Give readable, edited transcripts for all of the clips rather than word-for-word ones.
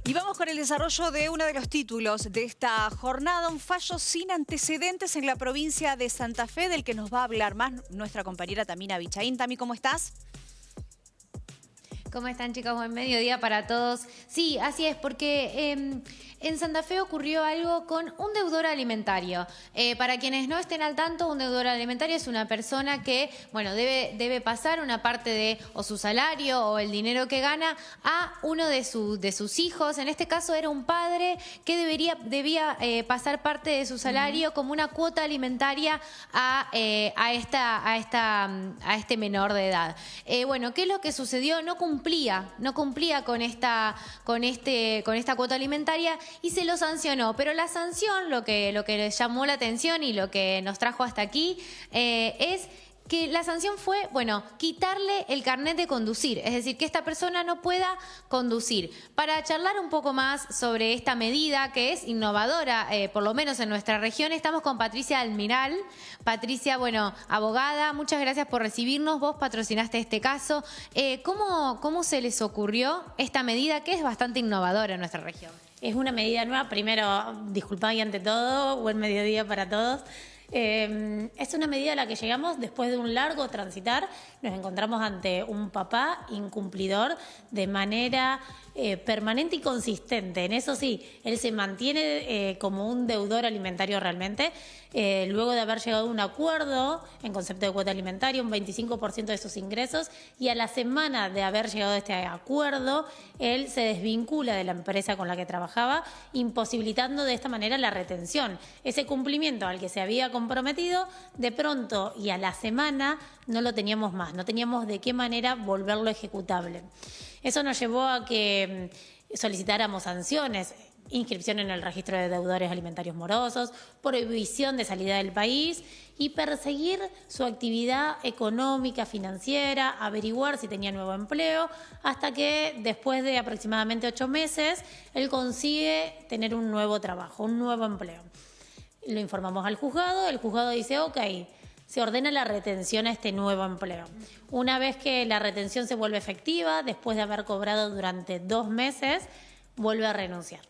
Y vamos con el desarrollo de uno de los títulos de esta jornada, un fallo sin antecedentes en la provincia de Santa Fe, del que nos va a hablar más nuestra compañera Tamina Bichaín. Tami, ¿cómo estás? ¿Cómo están, chicos? Buen mediodía para todos. Sí, así es, porque en Santa Fe ocurrió algo con un deudor alimentario. Para quienes no estén al tanto, un deudor alimentario es una persona que, bueno, debe pasar una parte de o su salario o el dinero que gana a uno de sus hijos. En este caso era un padre que debía pasar parte de su salario como una cuota alimentaria a este menor de edad. Bueno, ¿qué es lo que sucedió? No cumplía con esta cuota alimentaria y se lo sancionó. Pero la sanción, lo que les llamó la atención y lo que nos trajo hasta aquí, es que la sanción fue, bueno, quitarle el carnet de conducir, es decir, que esta persona no pueda conducir. Para charlar un poco más sobre esta medida que es innovadora, por lo menos en nuestra región, estamos con Patricia Almiral. Patricia, bueno, abogada, muchas gracias por recibirnos, vos patrocinaste este caso. ¿Cómo se les ocurrió esta medida que es bastante innovadora en nuestra región? Es una medida nueva. Primero, disculpad y ante todo, buen mediodía para todos. Es una medida a la que llegamos después de un largo transitar. Nos encontramos ante un papá incumplidor de manera permanente y consistente. En eso sí, él se mantiene como un deudor alimentario realmente. Luego de haber llegado a un acuerdo en concepto de cuota alimentaria, un 25% de sus ingresos, y a la semana de haber llegado a este acuerdo, él se desvincula de la empresa con la que trabajaba, imposibilitando de esta manera la retención. Ese cumplimiento al que se había comprometido, de pronto y a la semana no lo teníamos más, no teníamos de qué manera volverlo ejecutable. Eso nos llevó a que solicitáramos sanciones, inscripción en el registro de deudores alimentarios morosos, prohibición de salida del país y perseguir su actividad económica, financiera, averiguar si tenía nuevo empleo, hasta que después de aproximadamente 8 meses, él consigue tener un nuevo trabajo, un nuevo empleo. Lo informamos al juzgado, el juzgado dice, ok, se ordena la retención a este nuevo empleo. Una vez que la retención se vuelve efectiva, después de haber cobrado durante 2 meses, vuelve a renunciar.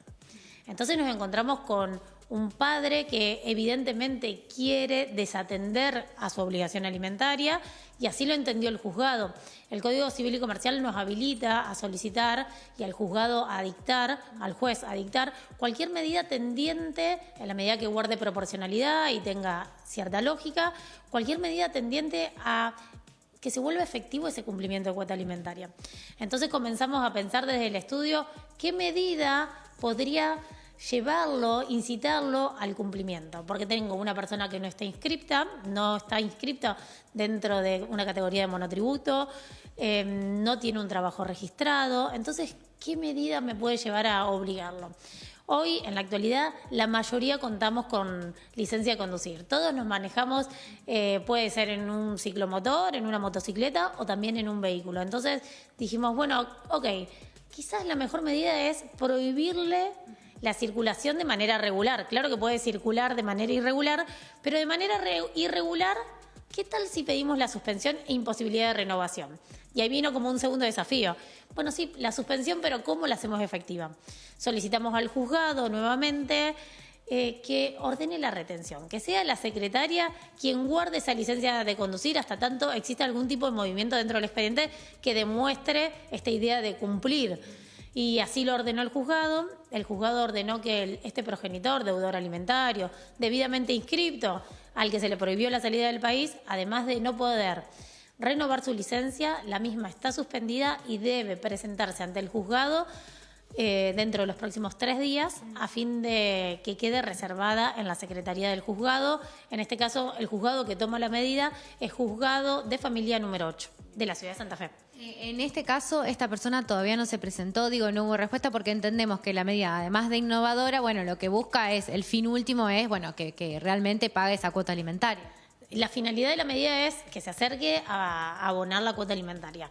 Entonces nos encontramos con un padre que evidentemente quiere desatender a su obligación alimentaria y así lo entendió el juzgado. El Código Civil y Comercial nos habilita a solicitar y al juzgado a dictar, al juez a dictar cualquier medida tendiente, en la medida que guarde proporcionalidad y tenga cierta lógica, cualquier medida tendiente a que se vuelva efectivo ese cumplimiento de cuota alimentaria. Entonces comenzamos a pensar desde el estudio qué medida podría llevarlo, incitarlo al cumplimiento, porque tengo una persona que no está inscripta dentro de una categoría de monotributo, no tiene un trabajo registrado. Entonces, ¿qué medida me puede llevar a obligarlo? Hoy, en la actualidad, la mayoría contamos con licencia de conducir. Todos nos manejamos, puede ser en un ciclomotor, en una motocicleta o también en un vehículo. Entonces dijimos, bueno, ok, quizás la mejor medida es prohibirle la circulación de manera regular. Claro que puede circular de manera irregular, pero de manera irregular, ¿qué tal si pedimos la suspensión e imposibilidad de renovación? Y ahí vino como un segundo desafío. Bueno, sí, la suspensión, pero ¿cómo la hacemos efectiva? Solicitamos al juzgado nuevamente que ordene la retención, que sea la secretaria quien guarde esa licencia de conducir hasta tanto exista algún tipo de movimiento dentro del expediente que demuestre esta idea de cumplir. Y así lo ordenó el juzgado. El juzgado ordenó que este progenitor, deudor alimentario, debidamente inscripto, al que se le prohibió la salida del país, además de no poder renovar su licencia, la misma está suspendida y debe presentarse ante el juzgado dentro de los próximos 3 días a fin de que quede reservada en la Secretaría del Juzgado. En este caso, el juzgado que toma la medida es Juzgado de Familia número 8 de la ciudad de Santa Fe. En este caso, esta persona todavía no se presentó, no hubo respuesta porque entendemos que la medida, además de innovadora, bueno, lo que busca es, el fin último es, bueno, que realmente pague esa cuota alimentaria. La finalidad de la medida es que se acerque a abonar la cuota alimentaria.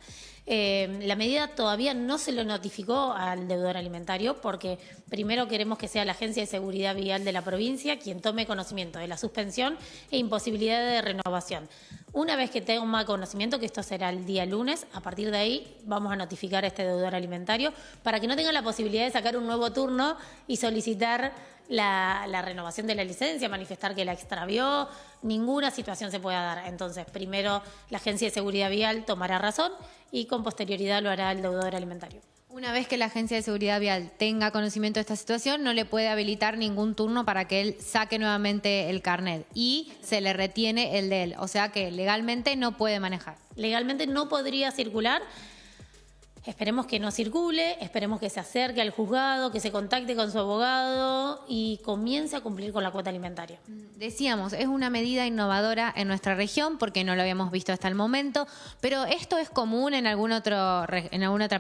La medida todavía no se lo notificó al deudor alimentario porque primero queremos que sea la Agencia de Seguridad Vial de la provincia quien tome conocimiento de la suspensión e imposibilidad de renovación. Una vez que toma conocimiento, que esto será el día lunes, a partir de ahí vamos a notificar a este deudor alimentario para que no tenga la posibilidad de sacar un nuevo turno y solicitar la renovación de la licencia, manifestar que la extravió, ninguna situación se pueda dar. Entonces, primero la Agencia de Seguridad Vial tomará razón y con posterioridad lo hará el deudor alimentario. Una vez que la Agencia de Seguridad Vial tenga conocimiento de esta situación, no le puede habilitar ningún turno para que él saque nuevamente el carnet y se le retiene el de él. O sea que legalmente no puede manejar. Legalmente no podría circular. Esperemos que no circule, esperemos que se acerque al juzgado, que se contacte con su abogado y comience a cumplir con la cuota alimentaria. Decíamos, es una medida innovadora en nuestra región porque no lo habíamos visto hasta el momento, pero ¿esto es común en alguna otra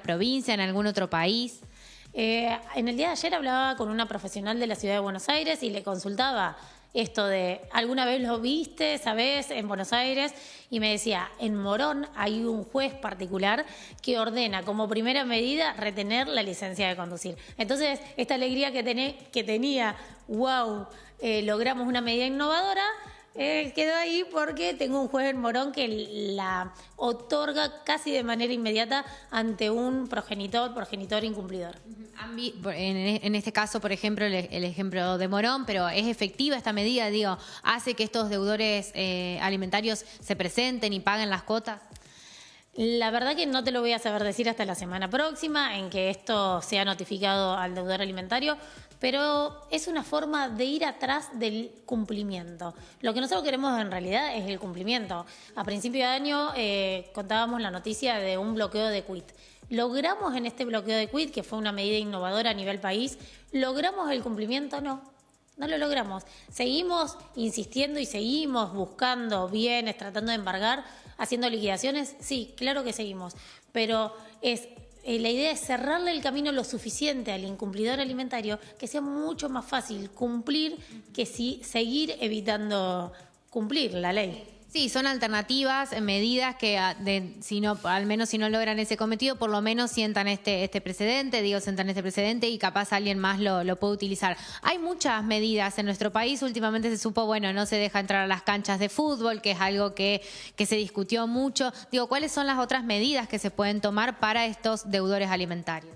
provincia, en algún otro país? En el día de ayer hablaba con una profesional de la ciudad de Buenos Aires y le consultaba esto de, ¿alguna vez lo viste, sabés, en Buenos Aires? Y me decía, en Morón hay un juez particular que ordena como primera medida retener la licencia de conducir. Entonces, esta alegría que tenía, wow, logramos una medida innovadora, quedó ahí porque tengo un juez en Morón que la otorga casi de manera inmediata ante un progenitor incumplidor. En este caso, por ejemplo, el ejemplo de Morón, pero ¿es efectiva esta medida? Digo, ¿hace que estos deudores alimentarios se presenten y paguen las cuotas? La verdad que no te lo voy a saber decir hasta la semana próxima en que esto sea notificado al deudor alimentario, pero es una forma de ir atrás del cumplimiento. Lo que nosotros queremos en realidad es el cumplimiento. A principio de año contábamos la noticia de un bloqueo de quit. ¿Logramos en este bloqueo de quit, que fue una medida innovadora a nivel país, logramos el cumplimiento? No lo logramos. Seguimos insistiendo y seguimos buscando bienes, tratando de embargar, haciendo liquidaciones. Sí, claro que seguimos, pero la idea es cerrarle el camino lo suficiente al incumplidor alimentario que sea mucho más fácil cumplir que seguir evitando cumplir la ley. Sí, son alternativas, medidas que al menos si no logran ese cometido, por lo menos sientan este precedente y capaz alguien más lo puede utilizar. Hay muchas medidas en nuestro país. Últimamente se supo, no se deja entrar a las canchas de fútbol, que es algo que se discutió mucho. Digo, ¿cuáles son las otras medidas que se pueden tomar para estos deudores alimentarios?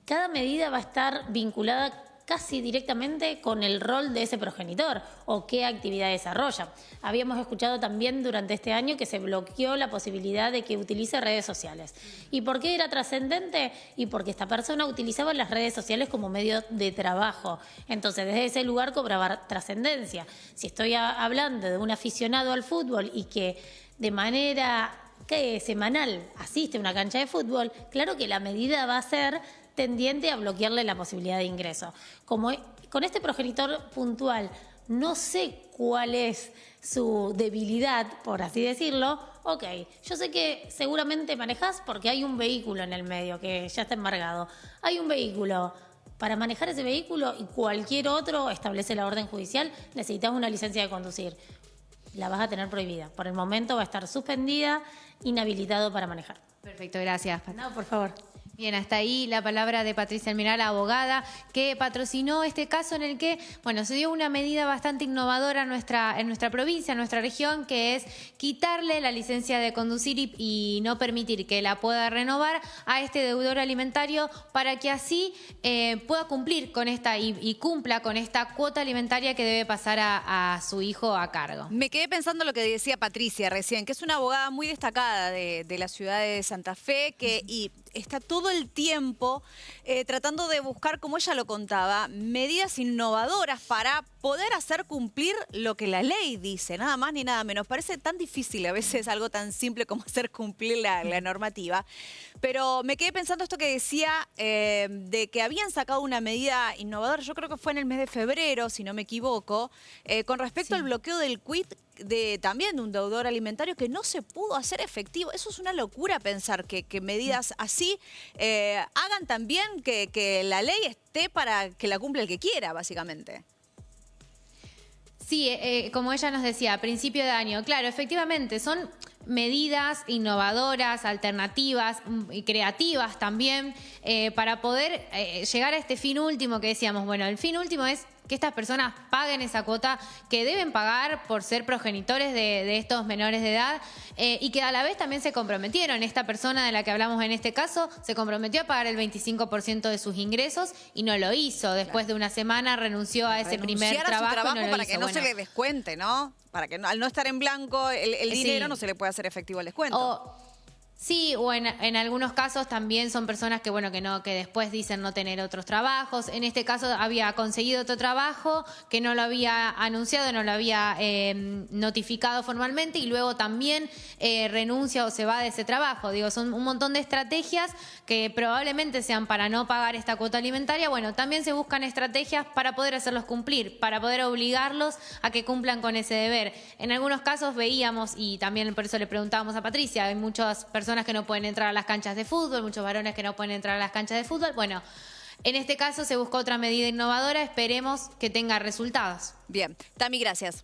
Cada medida va a estar vinculada casi directamente con el rol de ese progenitor o qué actividad desarrolla. Habíamos escuchado también durante este año que se bloqueó la posibilidad de que utilice redes sociales. ¿Y por qué era trascendente? Y porque esta persona utilizaba las redes sociales como medio de trabajo. Entonces, desde ese lugar cobraba trascendencia. Si estoy hablando de un aficionado al fútbol y que de manera semanal asiste a una cancha de fútbol, claro que la medida va a ser tendiente a bloquearle la posibilidad de ingreso. Como con este progenitor puntual no sé cuál es su debilidad, por así decirlo, ok, yo sé que seguramente manejás porque hay un vehículo en el medio que ya está embargado. Hay un vehículo. Para manejar ese vehículo y cualquier otro, establece la orden judicial, necesitas una licencia de conducir. La vas a tener prohibida. Por el momento va a estar suspendida, inhabilitado para manejar. Perfecto, gracias, Patricia. No, por favor. Bien, hasta ahí la palabra de Patricia Almiral, abogada, que patrocinó este caso en el que, se dio una medida bastante innovadora en nuestra provincia, en nuestra región, que es quitarle la licencia de conducir y no permitir que la pueda renovar a este deudor alimentario para que así pueda cumplir con esta y cumpla con esta cuota alimentaria que debe pasar a su hijo a cargo. Me quedé pensando lo que decía Patricia recién, que es una abogada muy destacada de la ciudad de Santa Fe, y está todo el tiempo tratando de buscar, como ella lo contaba, medidas innovadoras para poder hacer cumplir lo que la ley dice, nada más ni nada menos. Parece tan difícil a veces algo tan simple como hacer cumplir la normativa. Pero me quedé pensando esto que decía de que habían sacado una medida innovadora, yo creo que fue en el mes de febrero, si no me equivoco, con respecto al bloqueo del quit también de un deudor alimentario que no se pudo hacer efectivo. Eso es una locura pensar que medidas así hagan también que la ley esté para que la cumpla el que quiera, básicamente. Sí, como ella nos decía, a principio de año, claro, efectivamente, son medidas innovadoras, alternativas y creativas también para poder llegar a este fin último que decíamos. Bueno, el fin último es que estas personas paguen esa cuota que deben pagar por ser progenitores de estos menores de edad y que a la vez también se comprometieron. Esta persona de la que hablamos en este caso se comprometió a pagar el 25% de sus ingresos y no lo hizo. Después de una semana renunció a ese primer trabajo y no lo para hizo. que no se le descuente, ¿no? Para que al no estar en blanco el dinero no se le puede hacer efectivo el descuento. Sí, o en algunos casos también son personas que, bueno, que después dicen no tener otros trabajos. En este caso había conseguido otro trabajo que no lo había anunciado, no lo había notificado formalmente y luego también renuncia o se va de ese trabajo. Digo, son un montón de estrategias que probablemente sean para no pagar esta cuota alimentaria. Bueno, también se buscan estrategias para poder hacerlos cumplir, para poder obligarlos a que cumplan con ese deber. En algunos casos veíamos, y también por eso le preguntábamos a Patricia, hay muchas personas que no pueden entrar a las canchas de fútbol, muchos varones que no pueden entrar a las canchas de fútbol. Bueno, en este caso se buscó otra medida innovadora, esperemos que tenga resultados. Bien, Tami, gracias.